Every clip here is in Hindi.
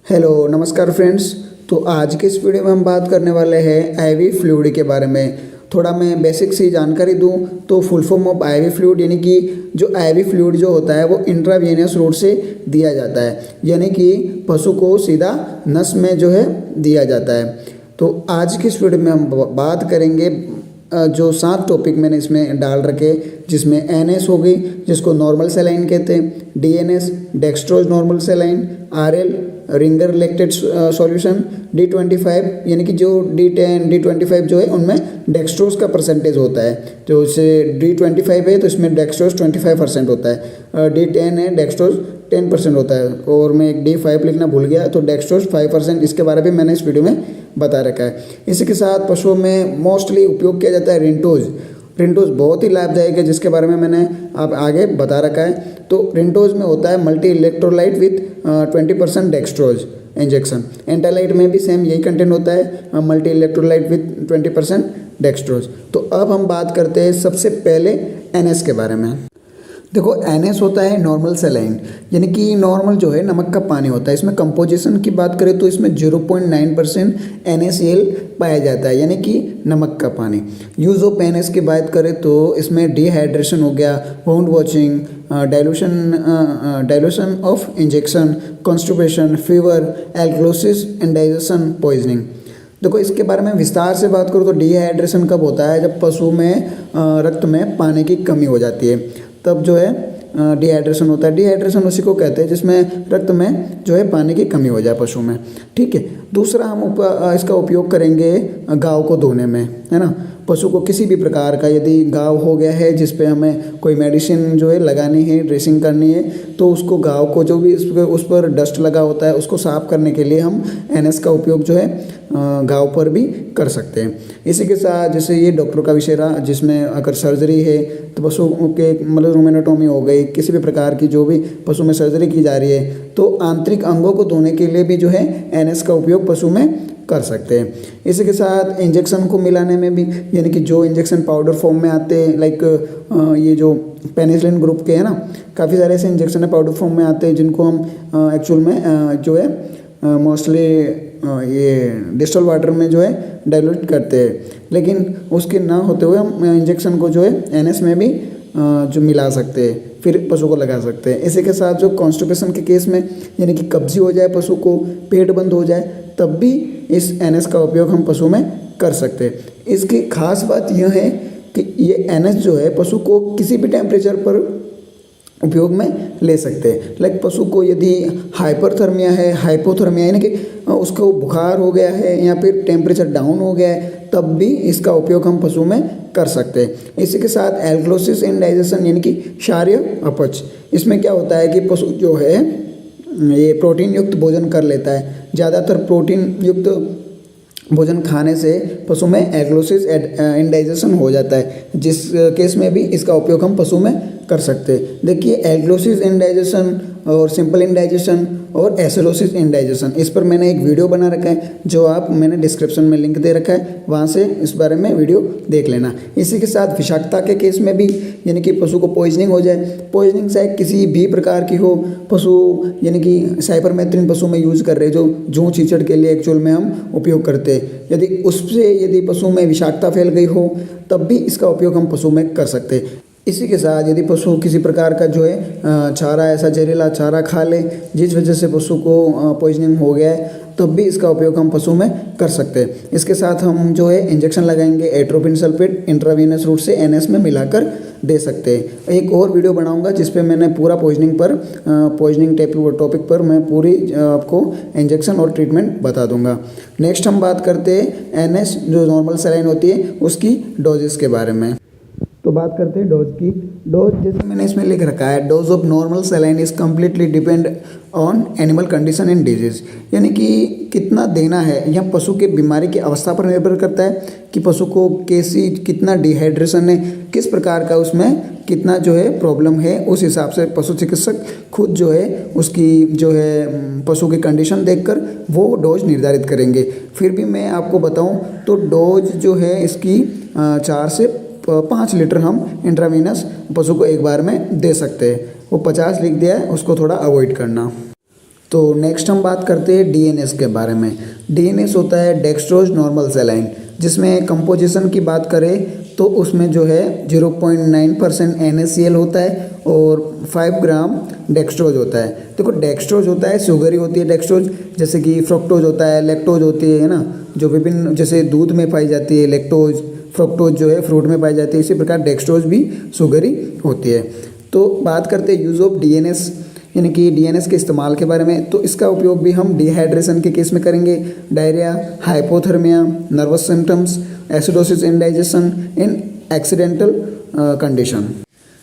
हेलो नमस्कार फ्रेंड्स। तो आज के इस वीडियो में हम बात करने वाले हैं आईवी फ्लूइड के बारे में। थोड़ा मैं बेसिक सी जानकारी दूं तो full form of IV fluid यानी कि जो आईवी फ्लूइड जो होता है वो इंट्रावेनियस रूट से दिया जाता है, यानी कि पशु को सीधा नस में जो है दिया जाता है। तो आज की इस वीडियो में हम बात करेंगे जो 7 टॉपिक मैंने इसमें डाल रखे, जिसमें एनएस हो गई जिसको नॉर्मल सेलाइन कहते हैं, DNS dextrose normal saline, RL Ringer lactate solution, D25 यानी कि जो D10 D25 जो है उनमें डेक्सट्रोज का परसेंटेज होता है। तो इससे D25 है तो इसमें डेक्सट्रोज 25% होता है, D10 है डेक्सट्रोज 10% होता है, और मैं एक D5 लिखना भूल गया तो डेक्सट्रोज 5%। इसके बारे में मैंने इस वीडियो में बता रखा है। इसी के साथ पशुओं में मोस्टली उपयोग किया जाता है रिंटोज। रिंटोज बहुत ही लाभदायक है जिसके बारे में मैंने आप आगे बता रखा है। तो रिंटोज में होता है multi electrolyte with 20% dextrose injection. एंटालाइट में भी सेम यही कंटेंट होता है, मल्टी इलेक्ट्रोलाइट विथ 20% डेक्सट्रोज। तो अब हम बात करते हैं सबसे पहले एनएस के बारे में। देखो एनएस होता है नॉर्मल सेलाइन, यानी कि नॉर्मल जो है नमक का पानी होता है। इसमें कंपोजिशन की बात करें तो इसमें 0.9% NaCl पाया जाता है, यानी कि नमक का पानी। यूज़ ऑफ एनएस की बात करें तो इसमें डिहाइड्रेशन हो गया, wound watching, dilution of injection, constipation, fever, alkalosis, indigestion, poisoning. देखो इसके बारे में विस्तार से बात करूँ तो डिहाइड्रेशन कब होता है, जब पशु में रक्त में पानी की कमी हो जाती है तब जो है डिहाइड्रेशन होता है। डिहाइड्रेशन उसी को कहते हैं जिसमें रक्त में जो है पानी की कमी हो जाए पशु में। ठीक है। दूसरा हम इसका उपयोग करेंगे घाव को धोने में, है ना। पशु को किसी भी प्रकार का यदि घाव हो गया है जिस पे हमें कोई मेडिसिन जो है लगानी है, ड्रेसिंग करनी है, तो उसको घाव को जो भी उस पर डस्ट लगा होता है उसको साफ करने के लिए हम एनएस का उपयोग जो है घाव पर भी कर सकते हैं। इसी के साथ जैसे ये डॉक्टर का विषय रहा, जिसमें अगर सर्जरी है तो पशु के मतलब रूमेनोटोमी हो गई, किसी भी प्रकार की जो भी पशु में सर्जरी की जा रही है तो आंतरिक अंगों को धोने के लिए भी जो है एनएस का उपयोग पशु में कर सकते हैं। इसी के साथ इंजेक्शन को मिलाने में भी, यानी कि जो इंजेक्शन पाउडर फॉर्म में आते हैं, लाइक ये जो पेनिसिलिन ग्रुप के हैं ना, काफ़ी सारे ऐसे इंजेक्शन है पाउडर फॉर्म में आते हैं जिनको हम एक्चुअल में जो है मोस्टली ये डिस्टल वाटर में जो है डाइल्यूट करते हैं, लेकिन उसके ना होते हुए हम इंजेक्शन को जो है एनएस में भी जो मिला सकते हैं, फिर पशु को लगा सकते हैं। इसी के साथ जो कॉन्स्टिपेशन के केस में, यानी कि कब्जी हो जाए पशु को, पेट बंद हो जाए, तब भी इस एनएस का उपयोग हम पशु में कर सकते हैं। इसकी खास बात यह है कि ये एनएस जो है पशु को किसी भी टेम्परेचर पर उपयोग में ले सकते हैं। लाइक पशु को यदि हाइपरथर्मिया है, हाइपोथर्मिया यानी कि उसको बुखार हो गया है या फिर टेम्परेचर डाउन हो गया है, तब भी इसका उपयोग हम पशु में कर सकते हैं। इसी के साथ एल्कलोसिस इंडाइजेशन यानी कि क्षारीय अपच, इसमें क्या होता है कि पशु जो है ये प्रोटीन युक्त भोजन कर लेता है। ज़्यादातर प्रोटीन युक्त भोजन खाने से पशु में एल्कलोसिस इंडाइजेशन हो जाता है, जिस केस में भी इसका उपयोग हम पशु में कर सकते हैं। देखिए एल्कलोसिस इंडाइजेशन और सिंपल इंडाइजेशन और एसिडोसिस इंडाइजेशन, इस पर मैंने एक वीडियो बना रखा है जो मैंने डिस्क्रिप्शन में लिंक दे रखा है, वहाँ से इस बारे में वीडियो देख लेना। इसी के साथ विषाक्तता के केस में भी, यानी कि पशु को पॉइजनिंग हो जाए, पॉइजनिंग चाहे किसी भी प्रकार की हो, पशु यानी कि साइपरमेथ्रिन पशु में यूज़ कर रहे जो जूं चीचड़ के लिए एक्चुअल में हम उपयोग करते हैं, यदि पशु में विषाक्तता फैल गई हो तब भी इसका उपयोग हम पशु में कर सकते हैं। इसी के साथ यदि पशु किसी प्रकार का जो है चारा, ऐसा जहरीला चारा खा ले जिस वजह से पशु को पॉइजनिंग हो गया है, तब भी इसका उपयोग हम पशु में कर सकते हैं। इसके साथ हम जो है इंजेक्शन लगाएंगे एट्रोपिन सल्फेट इंट्रावेनस रूट से एनएस में मिलाकर दे सकते हैं। एक और वीडियो बनाऊंगा जिस पे मैंने पूरा पॉइजनिंग टॉपिक पर मैं पूरी आपको इंजेक्शन और ट्रीटमेंट बता दूंगा। नेक्स्ट हम बात करते हैं एनएस जो नॉर्मल सेलाइन होती है उसकी डोजेस के बारे में। तो बात करते हैं डोज की। डोज जैसे मैंने इसमें लिख रखा है, dose of normal saline is completely depend on animal condition and disease, यानी कि कितना देना है यह पशु के बीमारी की अवस्था पर निर्भर करता है कि पशु को कितना डिहाइड्रेशन है, किस प्रकार का उसमें कितना जो है प्रॉब्लम है, उस हिसाब से पशु चिकित्सक खुद जो है उसकी जो है पशु की कंडीशन देखकर वो डोज निर्धारित करेंगे। फिर भी मैं आपको बताऊं तो डोज जो है इसकी 4 से 5 लीटर हम इंट्रावेनस पशु को एक बार में दे सकते हैं। वो 50 लिख दिया है, उसको थोड़ा अवॉइड करना। तो नेक्स्ट हम बात करते हैं डीएनएस के बारे में। डीएनएस होता है डेक्सट्रोज नॉर्मल सेलाइन, जिसमें कंपोजिशन की बात करें तो उसमें जो है 0.9% NaCl होता है और 5 ग्राम डेक्सट्रोज होता है। देखो डेक्सट्रोज होता है शुगर ही होती है डेक्सट्रोज, जैसे कि फ्रुक्टोज होता है, लैक्टोज होती है ना, जो विभिन्न जैसे दूध में पाई जाती है लैक्टोज, फ्रुक्टोज जो है फ्रूट में पाई जाती है, इसी प्रकार डेक्सट्रोज भी शुगर ही होती है। तो बात करते हैं यूज़ ऑफ डीएनएस यानी कि डीएनएस के इस्तेमाल के बारे में। तो इसका उपयोग भी हम डिहाइड्रेशन के केस में करेंगे, diarrhoea, hypothermia, nervous symptoms, acidosis, indigestion in accidental condition.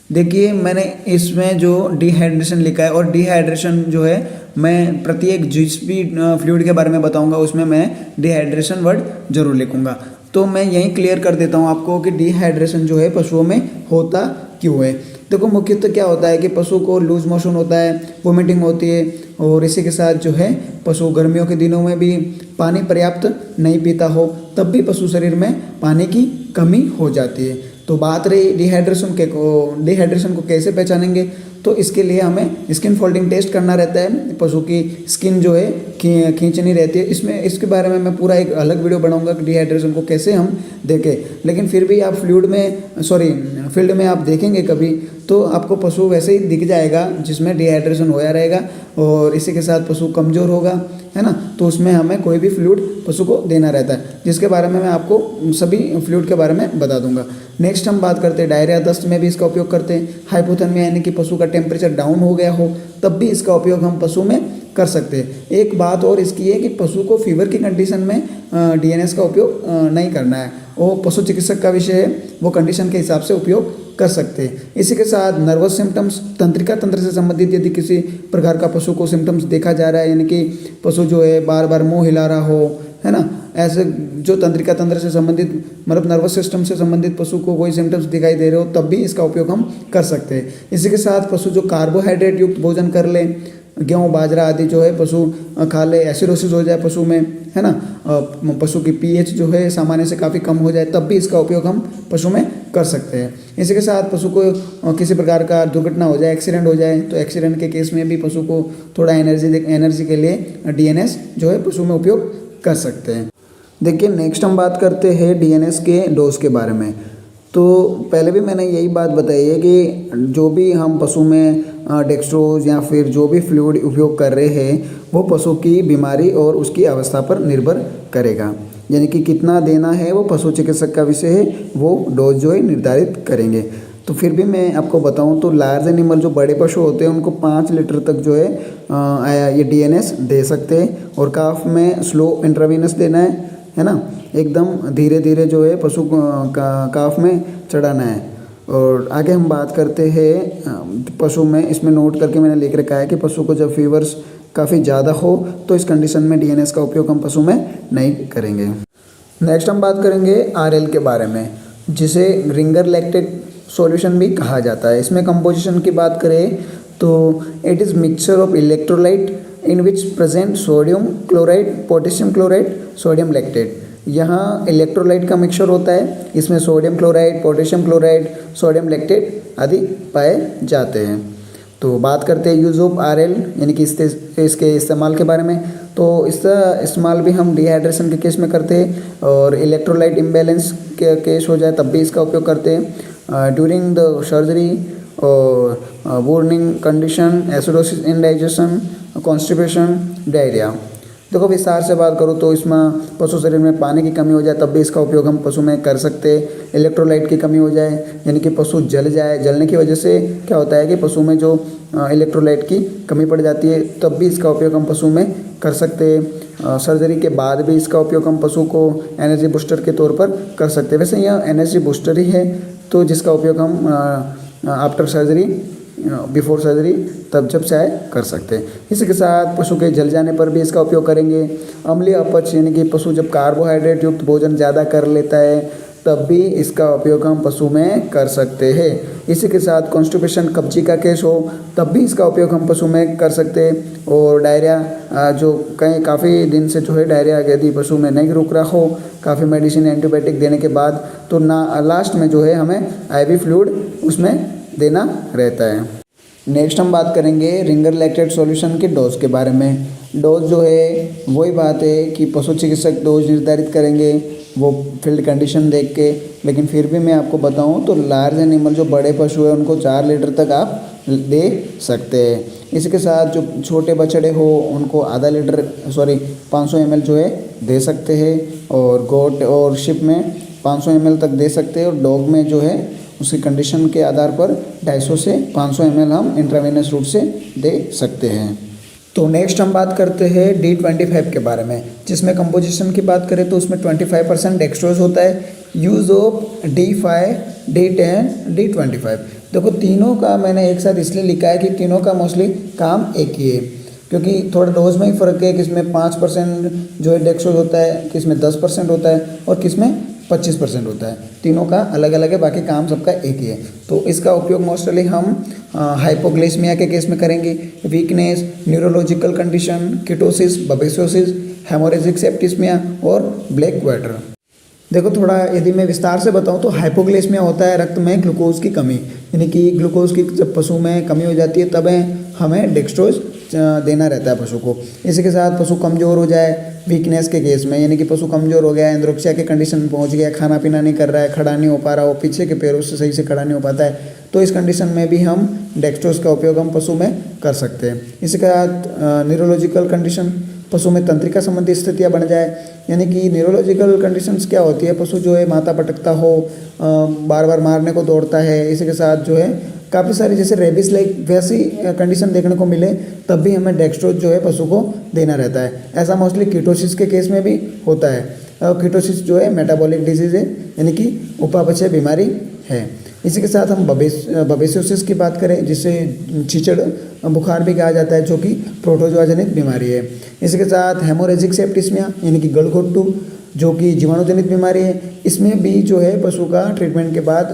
देखिए मैंने इसमें जो डिहाइड्रेशन लिखा है, और डिहाइड्रेशन जो है मैं प्रत्येक जिस भी फ्लूइड के बारे में बताऊंगा उसमें मैं डिहाइड्रेशन वर्ड जरूर लिखूंगा। तो मैं यहीं क्लियर कर देता हूं आपको कि डिहाइड्रेशन जो है पशुओं में होता क्यों है। देखो मुख्यतः क्या होता है कि पशु को लूज मोशन होता है, वोमिटिंग होती है, और इसी के साथ जो है पशु गर्मियों के दिनों में भी पानी पर्याप्त नहीं पीता हो तब भी पशु शरीर में पानी की कमी हो जाती है। तो बात रही डिहाइड्रेशन को कैसे पहचानेंगे, तो इसके लिए हमें स्किन फोल्डिंग टेस्ट करना रहता है। पशु की स्किन जो है खींचनी रहती है, इसके बारे में मैं पूरा एक अलग वीडियो बनाऊंगा कि डिहाइड्रेशन को कैसे हम देखें। लेकिन फिर भी आप फील्ड में आप देखेंगे कभी तो आपको पशु वैसे ही दिख जाएगा जिसमें डिहाइड्रेशन होया रहेगा, और इसी के साथ पशु कमज़ोर होगा, है ना। तो उसमें हमें कोई भी फ्लूइड पशु को देना रहता है, जिसके बारे में मैं आपको सभी फ्लूइड के बारे में बता दूंगा। नेक्स्ट हम बात करते हैं डायरिया, दस्त में भी इसका उपयोग करते हैं। हाइपोथर्मिया यानी कि पशु का टेम्परेचर डाउन हो गया हो तब भी इसका उपयोग हम पशु में कर सकते हैं। एक बात और इसकी है कि पशु को फीवर की कंडीशन में डीएनएस का उपयोग नहीं करना है, वो पशु चिकित्सक का विषय है, वो कंडीशन के हिसाब से उपयोग कर सकते हैं। इसी के साथ नर्वस सिम्टम्स, तंत्रिका तंत्र से संबंधित यदि किसी प्रकार का पशु को सिम्टम्स देखा जा रहा है, यानी कि पशु जो है बार बार मुंह हिला रहा हो, है ना, ऐसे जो तंत्रिका तंत्र से संबंधित मतलब नर्वस सिस्टम से संबंधित पशु को कोई सिम्टम्स दिखाई दे रहे हो तब भी इसका उपयोग हम कर सकते हैं। इसी के साथ पशु जो कार्बोहाइड्रेट युक्त भोजन कर ले, गेहूँ बाजरा आदि जो है पशु खा ले, एसिडोसिस हो जाए पशु में, है ना, पशु की पीएच जो है सामान्य से काफ़ी कम हो जाए तब भी इसका उपयोग हम पशु में कर सकते हैं। इसी के साथ पशु को किसी प्रकार का दुर्घटना हो जाए, एक्सीडेंट हो जाए, तो एक्सीडेंट के केस में भी पशु को थोड़ा एनर्जी के लिए डीएनएस जो है पशु में उपयोग कर सकते हैं। देखिए नेक्स्ट हम बात करते हैं डीएनएस के डोज के बारे में। तो पहले भी मैंने यही बात बताई है कि जो भी हम पशु में डेक्सट्रोज या फिर जो भी फ्लूइड उपयोग कर रहे हैं वो पशु की बीमारी और उसकी अवस्था पर निर्भर करेगा, यानी कि कितना देना है वो पशु चिकित्सक का विषय है, वो डोज जो है निर्धारित करेंगे। तो फिर भी मैं आपको बताऊं तो लार्ज एनिमल जो बड़े पशु होते हैं उनको 5 लीटर तक जो है ये डीएनएस दे सकते हैं, और काफ में स्लो इंट्रावीनस देना है ना, एकदम धीरे धीरे जो है पशु काफ में चढ़ाना है। और आगे हम बात करते हैं पशु में, इसमें नोट करके मैंने लिख रखा है कि पशु को जब फीवर्स काफ़ी ज़्यादा हो तो इस कंडीशन में डीएनएस का उपयोग हम पशु में नहीं करेंगे। नेक्स्ट हम बात करेंगे आरएल के बारे में, जिसे रिंगर लैक्टेट सॉल्यूशन भी कहा जाता है। इसमें कंपोजिशन की बात करें तो it is mixture of electrolyte in which present sodium chloride, potassium chloride, sodium lactate. यहाँ इलेक्ट्रोलाइट का मिक्सचर होता है, इसमें sodium chloride, potassium chloride, sodium lactate आदि पाए जाते हैं। तो बात करते हैं यूज़ ऑफ आरएल यानी कि इसके इस्तेमाल के बारे में। तो इसका इस्तेमाल भी हम डिहाइड्रेशन के केस में करते हैं, और इलेक्ट्रोलाइट इम्बैलेंस के केस हो जाए तब भी इसका उपयोग करते हैं। ड्यूरिंग द सर्जरी और warning condition, acidosis, indigestion, constipation, diarrhoea. देखो विस्तार से बात करूँ तो इसमें पशु शरीर में पानी की कमी हो जाए तब भी इसका उपयोग हम पशु में कर सकते हैं। इलेक्ट्रोलाइट की कमी हो जाए यानी कि पशु जल जाए, जलने की वजह से क्या होता है कि पशु में जो इलेक्ट्रोलाइट की कमी पड़ जाती है तब भी इसका उपयोग हम पशु में कर सकते हैं। सर्जरी के बाद भी इसका उपयोग हम पशु को एनर्जी बूस्टर के तौर पर कर सकते हैं। वैसे यह एनर्जी बूस्टर ही है, तो जिसका उपयोग हम आफ्टर सर्जरी, बिफोर सर्जरी तब जब चाहे कर सकते हैं। इसी के साथ पशु के जल जाने पर भी इसका उपयोग करेंगे। अम्लीय अपच यानी कि पशु जब कार्बोहाइड्रेट युक्त भोजन ज़्यादा कर लेता है तब भी इसका उपयोग हम पशु में कर सकते हैं। इसी के साथ कॉन्स्टिपेशन, कब्जी का केस हो तब भी इसका उपयोग हम पशु में कर सकते हैं। और डायरिया जो काफ़ी दिन से जो है डायरिया यदि पशु में नहीं रुक रहा हो, काफ़ी मेडिसिन एंटीबायोटिक देने के बाद, तो लास्ट में जो है हमें आईवी फ्लूइड उसमें देना रहता है। नेक्स्ट हम बात करेंगे रिंगर लैक्टेट सॉल्यूशन के डोज के बारे में। डोज जो है वही बात है कि पशु चिकित्सक डोज निर्धारित करेंगे वो फील्ड कंडीशन देख के, लेकिन फिर भी मैं आपको बताऊं तो लार्ज एनिमल जो बड़े पशु है उनको 4 लीटर तक आप दे सकते हैं। इसके साथ जो छोटे बछड़े हो उनको आधा लीटर 500 ml जो है दे सकते हैं, और गोट और शिप में 500 ml तक दे सकते हैं, और डॉग में जो है उसकी कंडीशन के आधार पर 250 से 500 ml हम इंट्रावेनस रूट से दे सकते हैं। तो नेक्स्ट हम बात करते हैं D25 के बारे में, जिसमें कंपोजिशन की बात करें तो उसमें 25% डेक्सट्रोज होता है। Use of D5, D10, D25। देखो तीनों का मैंने एक साथ इसलिए लिखा है कि तीनों का मोस्टली काम एक ही है, क्योंकि थोड़ा डोज में ही फ़र्क है, किसमें 5% जो है डेक्सट्रोज होता है, किसमें 10% होता है और किसमें 25% होता है। तीनों का अलग अलग है, बाकी काम सबका एक ही है। तो इसका उपयोग मोस्टली हम हाइपोग्लाइसेमिया के केस में करेंगे, weakness, neurological condition, ketosis, babesiosis, haemorrhagic septicaemia और ब्लैक वाटर। देखो थोड़ा यदि मैं विस्तार से बताऊं तो हाइपोग्लाइसेमिया होता है रक्त में ग्लूकोज की कमी, यानी कि ग्लूकोज की जब पशु में कमी हो जाती है तब हमें डेक्सट्रोज देना रहता है पशु को। इसी के साथ पशु कमज़ोर हो जाए, वीकनेस के केस में, यानी कि पशु कमज़ोर हो गया, एंड्रोक्सिया के कंडीशन में पहुंच गया, खाना पीना नहीं कर रहा है, खड़ा नहीं हो पा रहा हो, पीछे के पैरों से सही से खड़ा नहीं हो पाता है, तो इस कंडीशन में भी हम डेक्सट्रोज का उपयोग हम पशु में कर सकते हैं। इसी के साथ न्यूरोलॉजिकल कंडीशन, पशु में तंत्रिका संबंधी स्थितियाँ बन जाए, यानी कि न्यूरोलॉजिकल कंडीशंस क्या होती है, पशु जो है माथा पटकता हो, बार बार मारने को दौड़ता है, इसी के साथ जो है काफ़ी सारी जैसे रेबिस लाइक वैसी कंडीशन देखने को मिले, तब भी हमें डेक्सट्रोज जो है पशु को देना रहता है। ऐसा मोस्टली कीटोसिस के केस में भी होता है। कीटोसिस जो है मेटाबॉलिक डिजीज़ है, यानी कि उपापचय बीमारी है। इसी के साथ हम बबेसियोसिस की बात करें, जिसे चीचड़ बुखार भी कहा जाता है, जो कि प्रोटोजोआ जनित बीमारी है। इसी के साथ हेमोरेजिक सेप्टिस्मिया, यानी कि गलघोटू, जो कि जीवाणुजनित बीमारी है, इसमें भी जो है पशु का ट्रीटमेंट के बाद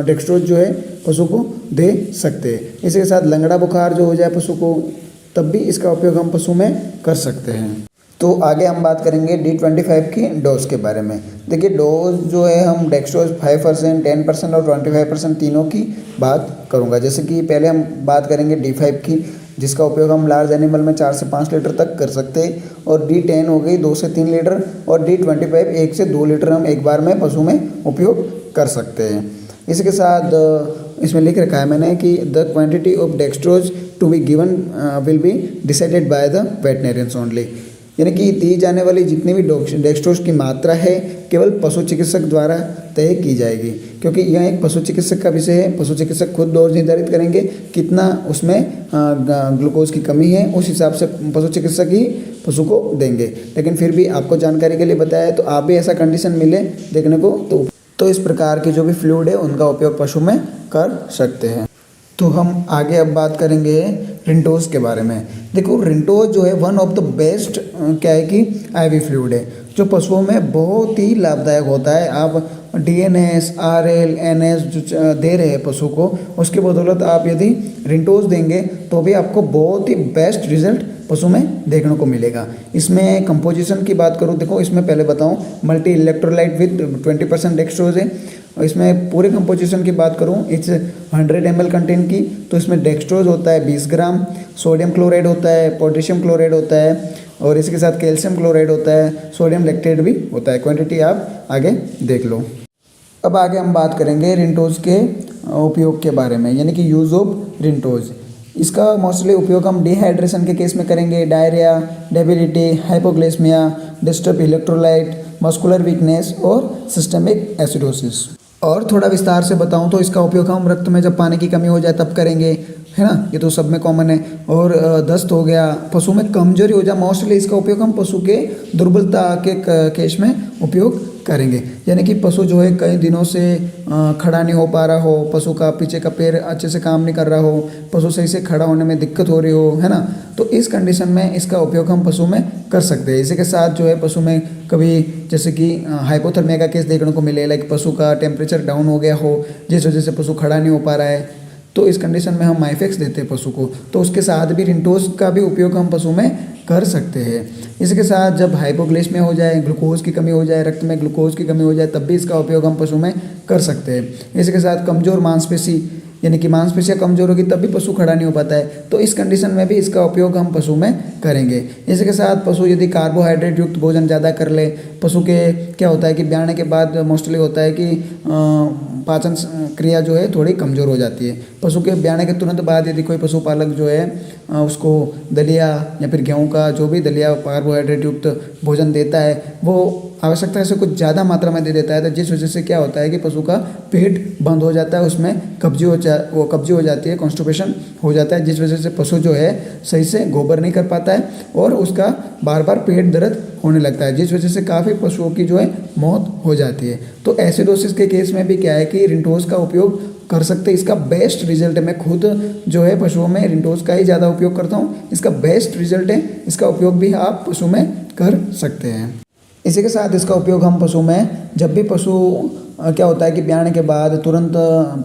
डेक्सट्रोज जो है पशु को दे सकते हैं। इसी के साथ लंगड़ा बुखार जो हो जाए पशु को, तब भी इसका उपयोग हम पशु में कर सकते हैं। तो आगे हम बात करेंगे D25 की डोज के बारे में। देखिए डोज जो है हम डेक्सट्रोज 5%, 10% और 25% तीनों की बात करूँगा। जैसे कि पहले हम बात करेंगे D5 की, जिसका उपयोग हम लार्ज एनिमल में 4 से 5 लीटर तक कर सकते हैं, और D10 हो गई 2 से 3 लीटर, और D25 1 से 2 लीटर हम एक बार में पशु में उपयोग कर सकते हैं। इसके साथ इसमें लिख रखा है मैंने कि the quantity of dextrose to be given will be decided by the veterinarians only, यानी कि दी जाने वाली जितनी भी डेक्सट्रोज की मात्रा है केवल पशु चिकित्सक द्वारा तय की जाएगी, क्योंकि यह एक पशु चिकित्सक का विषय है। पशु चिकित्सक खुद डोज निर्धारित करेंगे, कितना उसमें ग्लूकोज की कमी है उस हिसाब से पशु चिकित्सक ही पशु को देंगे। लेकिन फिर भी आपको जानकारी के लिए बताया, तो आप भी ऐसा कंडीशन मिले देखने को तो इस प्रकार के जो भी फ्लूइड है उनका उपयोग पशु में कर सकते हैं। तो हम आगे अब बात करेंगे रिंटोज के बारे में। देखो रिंटोज जो है वन ऑफ द बेस्ट क्या है कि आईवी फ्लूइड है, जो पशुओं में बहुत ही लाभदायक होता है। आप DNS, RL, NS जो दे रहे हैं पशु को, उसके बदौलत आप यदि रिंटोज देंगे तो भी आपको बहुत ही बेस्ट रिजल्ट पशु में देखने को मिलेगा। इसमें कंपोजिशन की बात करूँ, देखो इसमें पहले बताऊँ मल्टी इलेक्ट्रोलाइट विद 20% डेक्सट्रोज है। और इसमें पूरे कंपोजिशन की बात करूँ, इट्स 100 ml कंटेंट की, तो इसमें डेक्सट्रोज होता है 20 ग्राम, सोडियम क्लोराइड होता है, पोटेशियम क्लोराइड होता है, और इसके साथ कैल्शियम क्लोराइड होता है, सोडियम लैक्टेट भी होता है। क्वांटिटी आप आगे देख लो। अब आगे हम बात करेंगे रिंटोज के उपयोग के बारे में, यानी कि यूज़ ऑफ रिंटोज। इसका मोस्टली उपयोग हम डिहाइड्रेशन के केस में करेंगे, diarrhoea, debility, hypoglycaemia, disturb electrolyte, muscular weakness और सिस्टमिक एसिडोसिस। और थोड़ा विस्तार से बताऊं तो इसका उपयोग हम रक्त में जब पानी की कमी हो जाए तब करेंगे, है ना, ये तो सब में कॉमन है। और दस्त हो गया, पशु में कमजोरी हो जाए, मोस्टली इसका उपयोग हम पशु के दुर्बलता के केस में उपयोग करेंगे। यानी कि पशु जो है कई दिनों से खड़ा नहीं हो पा रहा हो, पशु का पीछे का पैर अच्छे से काम नहीं कर रहा हो, पशु सही से खड़ा होने में दिक्कत हो रही हो, है ना, तो इस कंडीशन में इसका उपयोग हम पशु में कर सकते हैं। इसी के साथ जो है पशु में कभी जैसे कि हाइपोथर्मिया का केस देखने को मिले, लाइक पशु का टेम्परेचर डाउन हो गया हो, जिस वजह से पशु खड़ा नहीं हो पा रहा है, तो इस कंडीशन में हम माइफेक्स देते हैं पशु को, तो उसके साथ भी रिंटोज का भी उपयोग हम पशु में कर सकते हैं। इसके साथ जब हाइपोग्लाइसेमिया हो जाए, ग्लूकोज की कमी हो जाए, रक्त में ग्लूकोज की कमी हो जाए, तब भी इसका उपयोग हम पशु में कर सकते हैं। इसके साथ कमज़ोर मांसपेशी यानी कि मांसपेशियाँ कमज़ोर होगी तब भी पशु खड़ा नहीं हो पाता है, तो इस कंडीशन में भी इसका उपयोग हम पशु में करेंगे। इसके साथ पशु यदि कार्बोहाइड्रेट युक्त भोजन ज़्यादा कर ले, पशु के क्या होता है कि ब्याने के बाद मोस्टली होता है कि पाचन क्रिया जो है थोड़ी कमज़ोर हो जाती है। पशु के ब्याने के तुरंत बाद यदि कोई पशुपालक जो है उसको दलिया या फिर गेहूँ का जो भी दलिया कार्बोहाइड्रेट युक्त भोजन देता है वो आवश्यकता से कुछ ज़्यादा मात्रा में दे देता है, तो जिस वजह से क्या होता है कि पशु का पेट बंद हो जाता है, उसमें कब्जी हो जाती है, कॉन्स्टिपेशन हो जाता है, जिस वजह से पशु जो है सही से गोबर नहीं कर पाता है और उसका बार बार पेट दर्द होने लगता है, जिस वजह से काफ़ी पशुओं की जो है मौत हो जाती है। तो एसिडोसिस के केस में भी क्या है कि रिंटोस का उपयोग कर सकते हैं। इसका बेस्ट रिजल्ट है, मैं खुद जो है पशुओं में रिंटोस का ही ज़्यादा उपयोग करता हूँ, इसका बेस्ट रिजल्ट है, इसका उपयोग भी आप पशु में कर सकते हैं। इसी के साथ इसका उपयोग हम पशु में जब भी पशु क्या होता है कि ब्याने के बाद तुरंत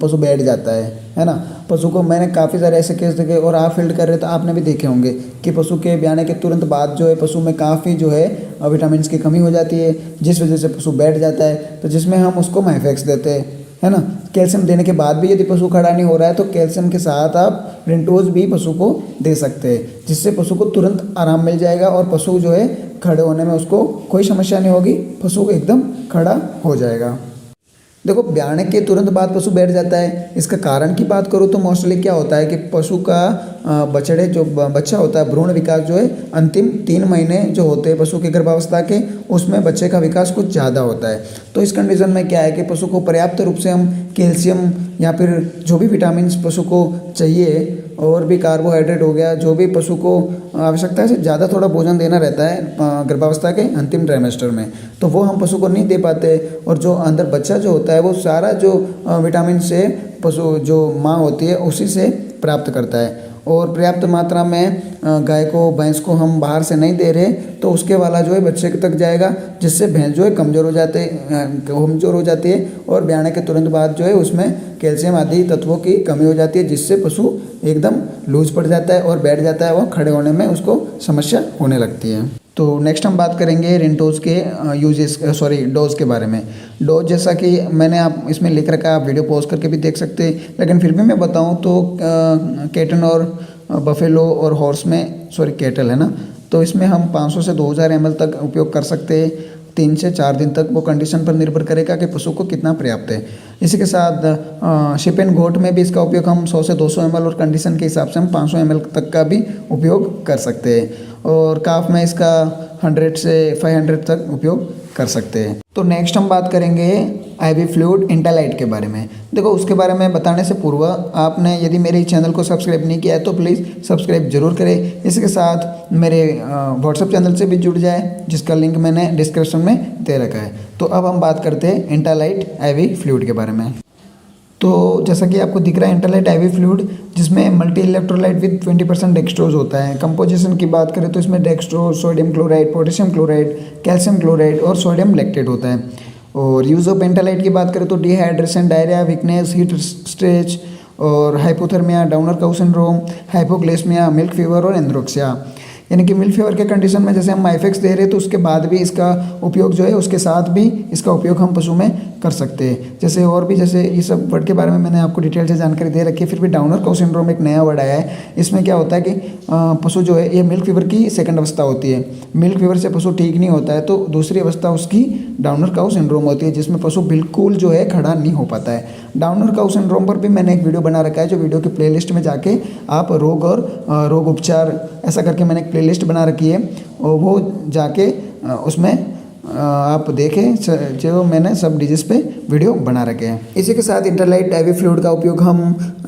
पशु बैठ जाता है ना, पशु को मैंने काफ़ी सारे ऐसे केस देखे और आप फील्ड कर रहे तो आपने भी देखे होंगे कि पशु के ब्याने के तुरंत बाद जो है पशु में काफ़ी जो है विटामिन की कमी हो जाती है, जिस वजह से पशु बैठ जाता है, तो जिसमें हम उसको मैफेक्स देते हैं, है ना। कैल्शियम देने के बाद भी यदि पशु खड़ा नहीं हो रहा है तो कैल्शियम के साथ आप रिंटोस भी पशु को दे सकते हैं, जिससे पशु को तुरंत आराम मिल जाएगा और पशु जो है खड़े होने में उसको कोई समस्या नहीं होगी, पशु एकदम खड़ा हो जाएगा। देखो ब्याने के तुरंत बाद पशु बैठ जाता है, इसका कारण की बात करूँ तो मोस्टली क्या होता है कि पशु का बछड़े जो बच्चा होता है भ्रूण विकास जो है अंतिम 3 महीने जो होते हैं पशु के गर्भावस्था के, उसमें बच्चे का विकास कुछ ज़्यादा होता है। तो इस कंडीशन में क्या है कि पशु को पर्याप्त रूप से हम कैल्शियम या फिर जो भी विटामिन पशु को चाहिए और भी कार्बोहाइड्रेट हो गया, जो भी पशु को आवश्यकता से ज़्यादा थोड़ा भोजन देना रहता है गर्भावस्था के अंतिम ट्राइमेस्टर में, तो वो हम पशु को नहीं दे पाते और जो अंदर बच्चा जो होता है वो सारा जो विटामिन से पशु जो माँ होती है उसी से प्राप्त करता है। और पर्याप्त मात्रा में गाय को भैंस को हम बाहर से नहीं दे रहे तो उसके वाला जो है बच्चे तक जाएगा, जिससे भैंस जो है कमज़ोर हो जाती है और ब्याने के तुरंत बाद जो है उसमें कैल्शियम आदि तत्वों की कमी हो जाती है, जिससे पशु एकदम लूज पड़ जाता है और बैठ जाता है और खड़े होने में उसको समस्या होने लगती है। तो नेक्स्ट हम बात करेंगे रिंटोस के डोज के बारे में। डोज जैसा कि मैंने आप इसमें लिख रखा है, आप वीडियो पॉज करके भी देख सकते हैं, लेकिन फिर भी मैं बताऊं तो कैटन और बफेलो और हॉर्स में कैटल है ना, तो इसमें हम 500 से 2000 ml तक उपयोग कर सकते हैं 3 से 4 दिन तक, वो कंडीशन पर निर्भर करेगा कि पशु को कितना पर्याप्त है। इसी के साथ शिप एंड गोट में भी इसका उपयोग हम 100 से 200 ml और कंडीशन के हिसाब से हम 500 ml तक का भी उपयोग कर सकते हैं, और काफ में इसका 100 से 500 तक उपयोग कर सकते हैं। तो नेक्स्ट हम बात करेंगे IV फ्लूइड इंटालाइट के बारे में। देखो उसके बारे में बताने से पूर्व आपने यदि मेरे चैनल को सब्सक्राइब नहीं किया है तो प्लीज़ सब्सक्राइब जरूर करें। इसके साथ मेरे व्हाट्सएप चैनल से भी जुड़ जाए, जिसका लिंक मैंने डिस्क्रिप्शन में दे रखा है। तो अब हम बात करते हैं इंटालाइट IV फ्लूइड के बारे में। तो जैसा कि आपको दिख रहा है इंटालाइट IV फ्लूइड, जिसमें मल्टी इलेक्ट्रोलाइट विद 20% डेक्सट्रोज होता है। कंपोजिशन की बात करें तो इसमें dextrose, sodium chloride, potassium chloride, calcium chloride और सोडियम लैक्टेट होता है। और यूज़ ऑफ इंटालाइट की बात करें तो dehydration, diarrhoea, weakness, heat stress और hypothermia, downer cow syndrome, hypoglycaemia, milk fever और एंथ्रेक्सिया। यानी कि मिल्क फीवर के कंडीशन में जैसे हम माइफेक्स दे रहे हैं तो उसके बाद भी इसका उपयोग जो है उसके साथ भी इसका उपयोग हम पशु में कर सकते हैं। जैसे और भी जैसे ये सब वर्ड के बारे में मैंने आपको डिटेल से जानकारी दे रखी है। फिर भी डाउनर काउ सिंड्रोम एक नया वर्ड आया है। इसमें क्या होता है कि पशु जो है ये मिल्क फीवर की सेकंड अवस्था होती है। मिल्क फीवर से पशु ठीक नहीं होता है तो दूसरी अवस्था उसकी डाउनर काउ सिंड्रोम होती है, जिसमें पशु बिल्कुल जो है खड़ा नहीं हो पाता है। डाउनर काउ सिंड्रोम पर भी मैंने एक वीडियो बना रखा है, जो वीडियो की प्लेलिस्ट में जाके आप रोग और रोग उपचार ऐसा करके मैंने एक प्लेलिस्ट बना रखी है, और वो जाके उसमें आप देखें, जो मैंने सब डिजीज पे वीडियो बना रखे हैं। इसी के साथ इंटालाइट IV फ्लूइड का उपयोग हम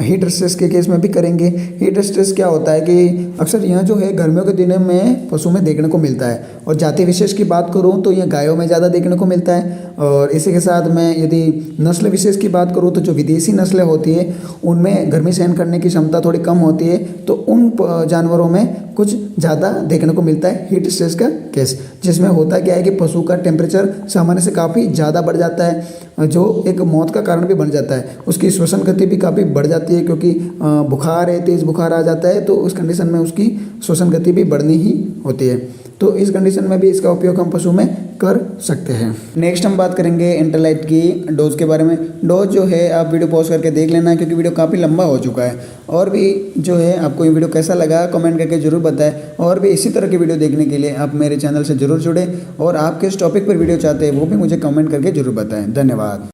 हीट स्ट्रेस के केस में भी करेंगे। हीट स्ट्रेस क्या होता है कि अक्सर यह जो है गर्मियों के दिनों में पशु में देखने को मिलता है, और जाति विशेष की बात करूँ तो यह गायों में ज़्यादा देखने को मिलता है। और इसी के साथ मैं यदि नस्ल विशेष की बात करूँ तो जो विदेशी नस्लें होती है उनमें गर्मी सहन करने की क्षमता थोड़ी कम होती है, तो उन जानवरों में कुछ ज़्यादा देखने को मिलता है हीट स्ट्रेस का केस, जिसमें होता क्या है कि पशु का टेम्परेचर सामान्य से काफ़ी ज़्यादा बढ़ जाता है, जो एक मौत का कारण भी बन जाता है। उसकी श्वसन गति भी काफ़ी बढ़ जाती है, क्योंकि बुखार है, तेज़ बुखार आ जाता है, तो उस कंडीशन में उसकी श्वसन गति भी बढ़नी ही होती है। तो इस कंडीशन में भी इसका उपयोग हम पशु में कर सकते हैं। नेक्स्ट हम बात करेंगे इंटरलाइट की डोज के बारे में। डोज जो है आप वीडियो पॉज करके देख लेना, क्योंकि वीडियो काफ़ी लंबा हो चुका है। और भी जो है आपको ये वीडियो कैसा लगा कमेंट करके जरूर बताएं, और भी इसी तरह की वीडियो देखने के लिए आप मेरे चैनल से जरूर जुड़ें, और आप किस टॉपिक पर वीडियो चाहते हैं वो भी मुझे कमेंट करके जरूर बताएं। धन्यवाद।